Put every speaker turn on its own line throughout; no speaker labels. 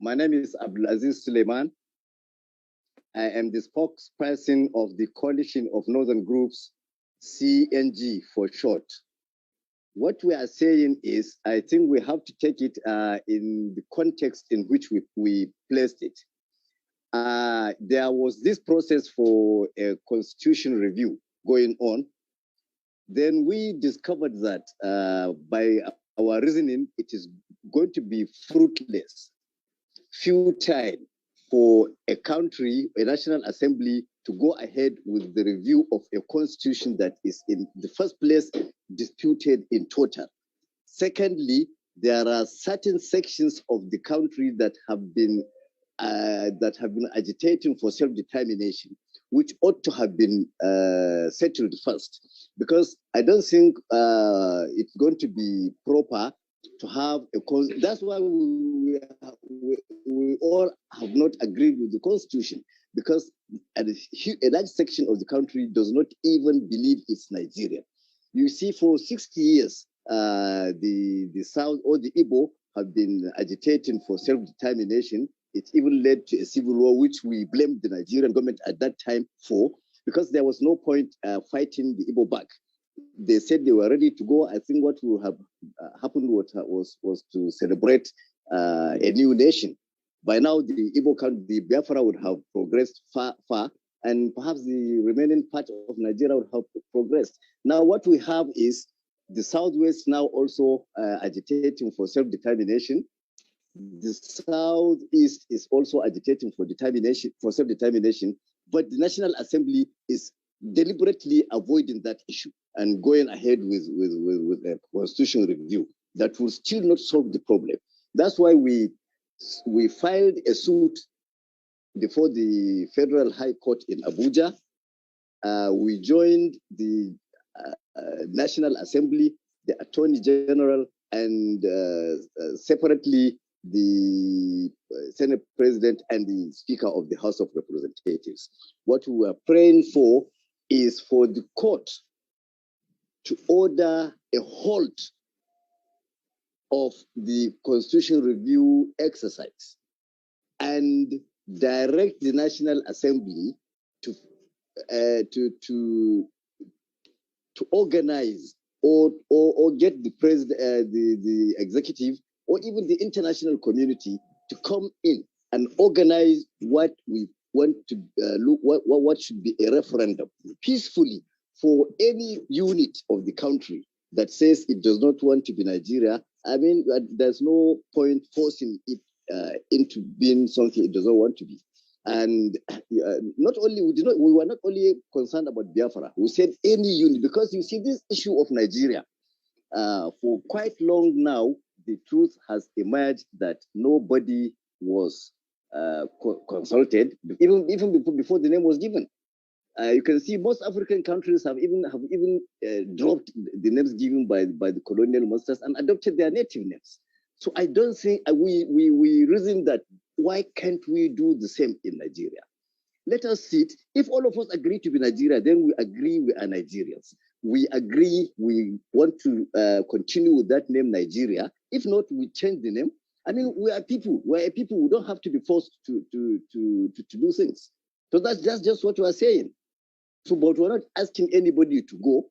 My name is Abdulaziz Suleiman. I am the spokesperson of the Coalition of Northern Groups, CNG for short. What we are saying is, I think we have to take it in the context in which we placed it. There was this process for a constitution review going on. Then we discovered that by our reasoning, it is going to be fruitless, futile for a country, a national assembly, to go ahead with the review of a constitution that is in the first place disputed in total. Secondly, there are certain sections of the country that have been agitating for self-determination, which ought to have been settled first, because I don't think it's going to be proper to have a that's why we all have not agreed with the constitution, because a large section of the country does not even believe it's Nigeria. You see, for 60 years, the South or the Igbo have been agitating for self-determination. It even led to a civil war, which we blamed the Nigerian government at that time for, because there was no point fighting the Igbo back. They said they were ready to go. I think what will have happened was to celebrate a new nation. By now, the Igbo country, the Biafra, would have progressed far, and perhaps the remaining part of Nigeria would have progressed. Now, what we have is the Southwest now also agitating for self-determination. The Southeast is also agitating for self-determination, but the National Assembly is deliberately avoiding that issue and going ahead with a constitutional review that will still not solve the problem. That's why we filed a suit before the Federal High Court in Abuja. We joined the National Assembly, the Attorney General, and separately the Senate President and the Speaker of the House of Representatives. What we were praying for is for the court to order a halt of the constitutional review exercise and direct the National Assembly to organize or get the president, the executive, or even the international community to come in and organize what we want to what should be a referendum peacefully for any unit of the country that says it does not want to be Nigeria. I mean, there's no point forcing it into being something it does not want to be. And not only we were not only concerned about Biafra. We said any unit, because you see this issue of Nigeria for quite long now. The truth has emerged that nobody was consulted, even before the name was given. You can see most African countries have even dropped the names given by the colonial masters and adopted their native names. So I don't think we reason that why can't we do the same in Nigeria? Let us sit. If all of us agree to be Nigeria, then we agree we are Nigerians. We agree we want to continue with that name Nigeria. If not, we change the name. I mean, we are people. We are people. We don't have to be forced to do things. So that's just what we are saying. So, but we're not asking anybody to go.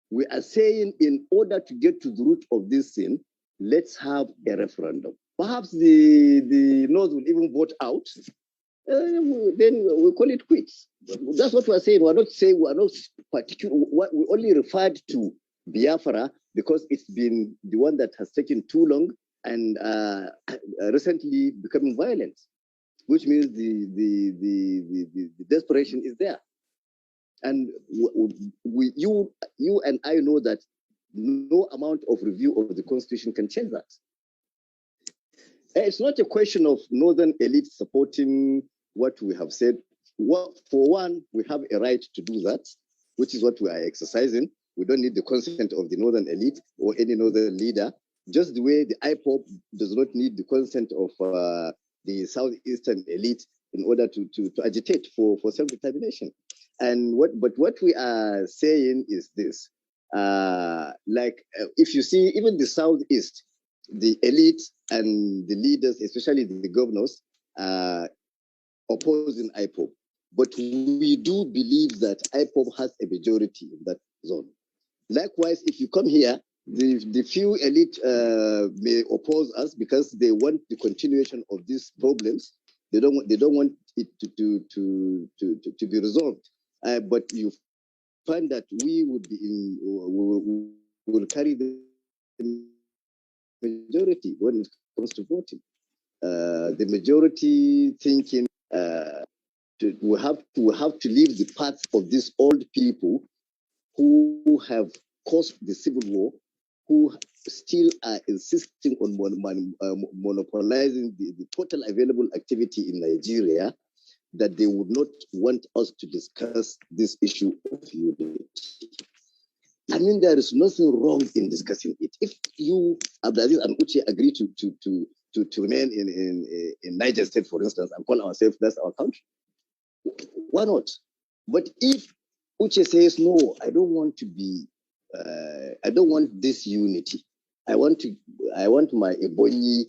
We are saying, in order to get to the root of this thing, let's have a referendum. Perhaps the North will even vote out. Then we call it quits. That's what we're saying. We're not saying, we're not particular. We only referred to Biafra because it's been the one that has taken too long and recently becoming violent, which means the desperation is there. And you and I know that no amount of review of the Constitution can change that. It's not a question of northern elites supporting what we have said. Well, for one, we have a right to do that, which is what we are exercising. We don't need the consent of the northern elite or any northern leader, just the way the IPOP does not need the consent of the southeastern elite in order to agitate for self-determination. And what we are saying is this, if you see, even the southeast, the elite and the leaders, especially the governors, opposing IPOB. But we do believe that IPOB has a majority in that zone. Likewise, if you come here, the few elite may oppose us because they want the continuation of these problems. They don't want it to be resolved. But you find that we would be will carry the majority when it comes to voting. The majority thinking we have to leave the path of these old people who have caused the civil war, who still are insisting on monopolizing the total available activity in Nigeria, that they would not want us to discuss this issue of unity. I mean, there is nothing wrong in discussing it. If you, Abdulaziz and Uche, agree to remain in Niger State, for instance, and call ourselves that's our country, why not? But if Uche says, no, I don't want to be, I don't want this unity. I want my Ebonyi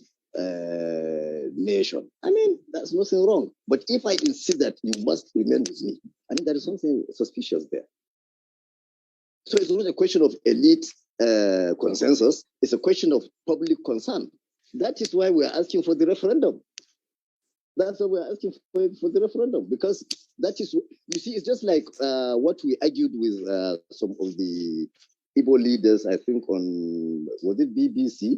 nation. I mean, there's nothing wrong. But if I insist that you must remain with me, I mean, there is something suspicious there. So it's not a question of elite consensus. It's a question of public concern. That is why we are asking for the referendum. That's why we're asking for the referendum, because that is, you see, it's just like what we argued with some of the Igbo leaders, I think on, was it BBC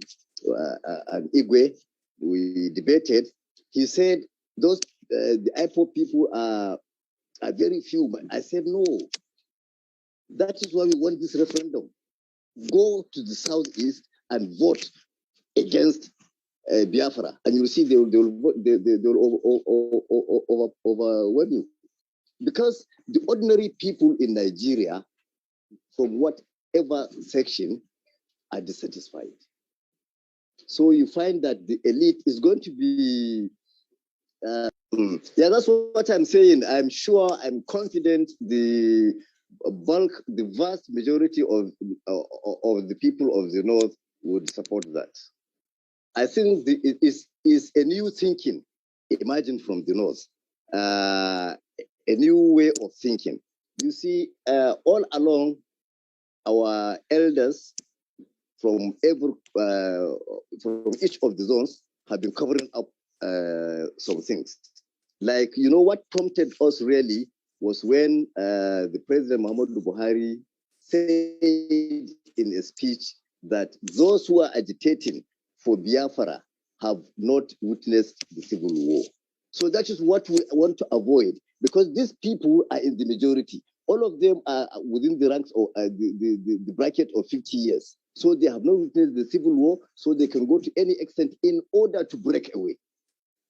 and Igwe, we debated. He said, those, the IPOB people are very few. But I said, no, that is why we want this referendum. Go to the southeast and vote against Biafra, and you'll see they will overwhelm you, because the ordinary people in Nigeria, from whatever section, are dissatisfied. So you find that the elite is going to be. Yeah, that's what I'm saying. I'm sure, I'm confident the vast majority of the people of the North would support that. I think it is a new thinking emerging from the North, a new way of thinking. You see, all along, our elders from each of the zones have been covering up some things. Like, you know, what prompted us really was when the President Muhammadu Buhari said in a speech that those who are agitating for Biafra have not witnessed the civil war. So that is what we want to avoid, because these people are in the majority. All of them are within the ranks of the bracket of 50 years. So they have not witnessed the civil war, so they can go to any extent in order to break away.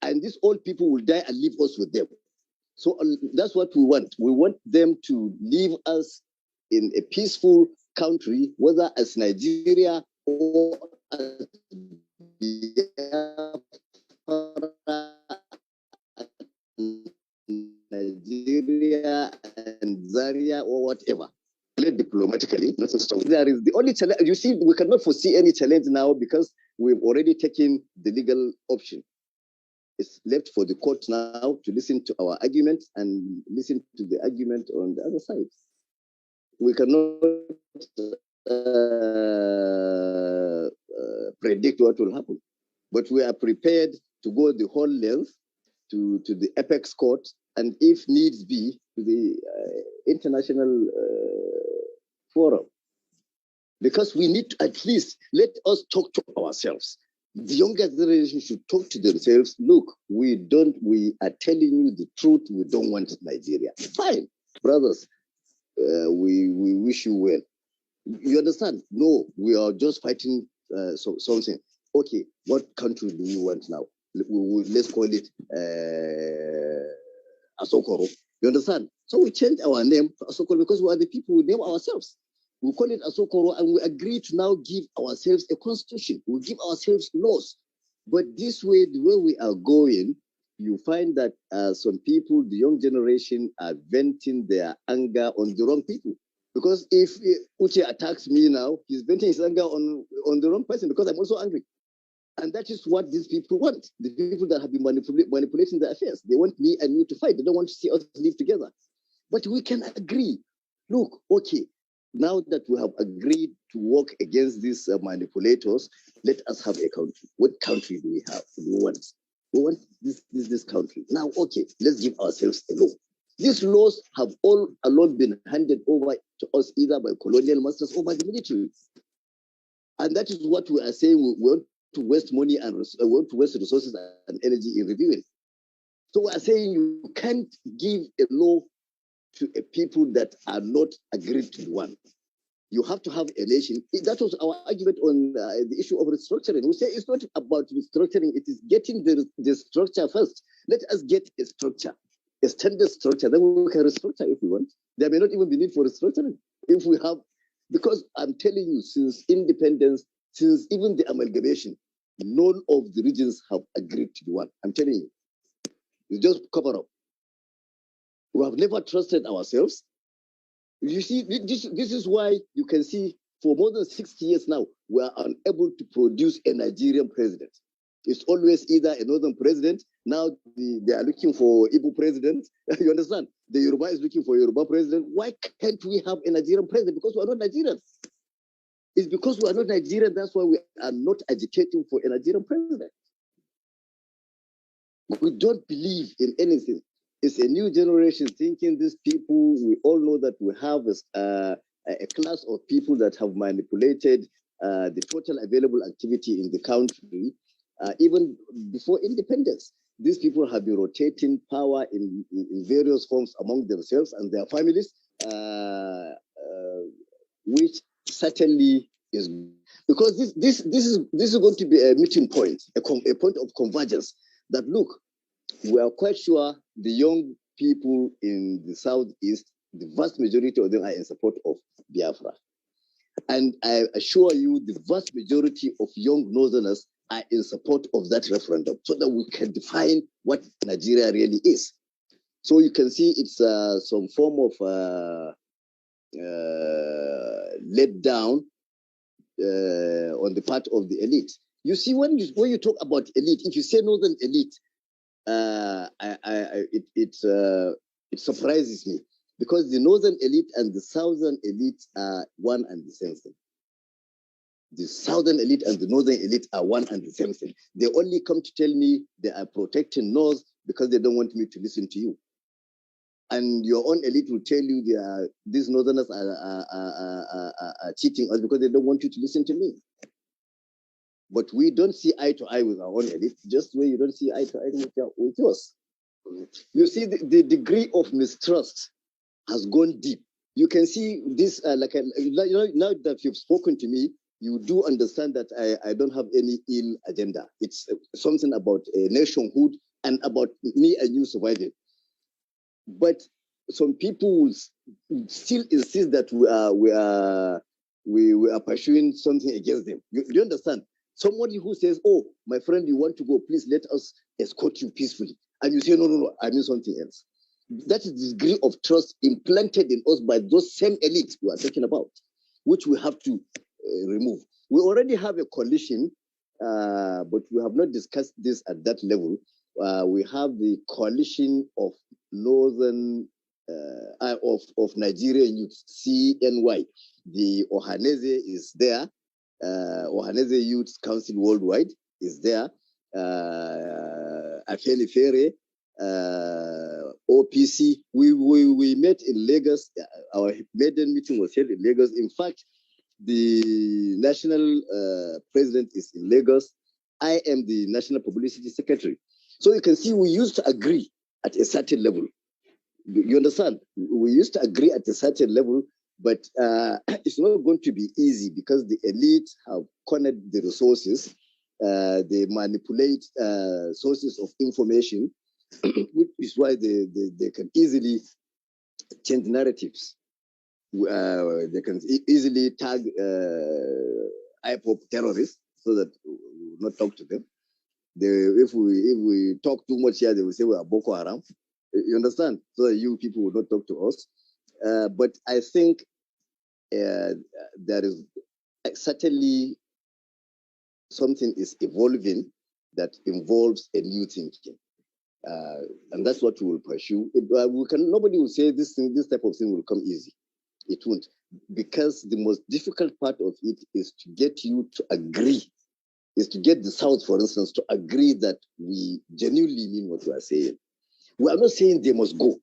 And these old people will die and leave us with them. So that's what we want. We want them to leave us in a peaceful country, whether as Nigeria or as Nigeria and Zaria or whatever. Diplomatically, there is the only challenge. You see, we cannot foresee any challenge now because we've already taken the legal option. It's left for the court now to listen to our arguments and listen to the argument on the other side. We cannot predict what will happen, but we are prepared to go the whole length to the apex court, and if needs be, to the international forum. Because we need to at least let us talk to ourselves. The younger generation should talk to themselves. Look, we are telling you the truth. We don't want Nigeria. Fine, brothers, we wish you well. You understand? No, we are just fighting something. Okay, what country do we want now? Let's call it Asokoro. You understand? So we changed our name to Asokoro because we are the people who name ourselves. We call it Asokoro, and we agree to now give ourselves a constitution. We give ourselves laws. But this way, the way we are going, you find that some people, the young generation, are venting their anger on the wrong people. Because if Uche attacks me now, he's venting his anger on the wrong person, because I'm also angry. And that is what these people want. The people that have been manipulating the affairs. They want me and you to fight. They don't want to see us live together. But we can agree. Look, okay, now that we have agreed to work against these manipulators, let us have a country. What country do we have? We want this country. Now, okay, let's give ourselves a law. These laws have all along been handed over to us either by colonial masters or by the military. And that is what we are saying. We want to waste money and we want to waste resources and energy in reviewing. So we are saying you can't give a law to a people that are not agreed to one. You have to have a nation. That was our argument on the issue of restructuring. We say it's not about restructuring, it is getting the structure first. Let us get a structure, a standard structure, then we can restructure if we want. There may not even be need for restructuring if we have, because I'm telling you, since independence, since even the amalgamation, none of the regions have agreed to the one. I'm telling you. It's just cover up. We have never trusted ourselves. You see, this is why you can see for more than 60 years now, we are unable to produce a Nigerian president. It's always either a northern president. Now they are looking for Igbo president. You understand? The Yoruba is looking for Yoruba president. Why can't we have a Nigerian president? Because we are not Nigerians. It's because we are not Nigerian. That's why we are not agitating for a Nigerian president. We don't believe in anything. It's a new generation thinking these people, we all know that we have a class of people that have manipulated the total available activity in the country, even before independence. These people have been rotating power in various forms among themselves and their families, which certainly is, because this is going to be a meeting point, a point of convergence. That look, we are quite sure the young people in the southeast, the vast majority of them are in support of Biafra. And I assure you, the vast majority of young northerners are in support of that referendum so that we can define what Nigeria really is. So you can see it's some form of let down on the part of the elite. You see, when you talk about elite, if you say northern elite, it surprises me, because the northern elite and the southern elite are one and the same thing. The southern elite and the northern elite are one and the same thing. They only come to tell me they are protecting North because they don't want me to listen to you. And your own elite will tell you these northerners are cheating us because they don't want you to listen to me. But we don't see eye to eye with our own elite, just the way you don't see eye to eye with yours. You see, the degree of mistrust has gone deep. You can see this, now that you've spoken to me, you do understand that I don't have any ill agenda. It's something about a nationhood and about me and you surviving. But some people will still insist that we are pursuing something against them. Do you understand? Somebody who says, "Oh, my friend, you want to go? Please let us escort you peacefully," and you say, "No, I mean something else." That is the degree of trust implanted in us by those same elites we are talking about, which we have to remove. We already have a coalition, but we have not discussed this at that level. We have the coalition of northern of Nigerian youth, CNY. The Ohaneze is there. Ohaneze Youth Council Worldwide is there. Afenifere, OPC. We met in Lagos. Our maiden meeting was held in Lagos. In fact, the national president is in Lagos. I am the national publicity secretary. So you can see we used to agree at a certain level. You understand? We used to agree at a certain level, but it's not going to be easy because the elite have cornered the resources. They manipulate sources of information, which is why they can easily change narratives. They can easily tag IPOP terrorists so that we will not talk to them. If we talk too much here, they will say we are Boko Haram. You understand? So that you people will not talk to us. But I think there is certainly something is evolving that involves a new thinking. And that's what we will pursue. Nobody will say this type of thing will come easy. It won't, because the most difficult part of it is to get you to agree, is to get the South, for instance, to agree that we genuinely mean what we are saying. We are not saying they must go.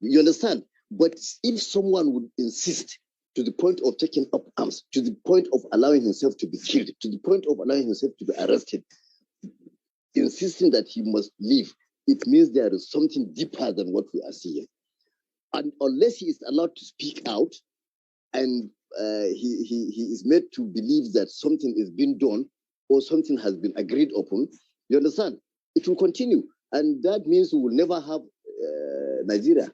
You understand? But if someone would insist to the point of taking up arms, to the point of allowing himself to be killed, to the point of allowing himself to be arrested, insisting that he must leave, it means there is something deeper than what we are seeing. And unless he is allowed to speak out and he is made to believe that something is being done or something has been agreed upon, you understand? It will continue. And that means we will never have Nigeria.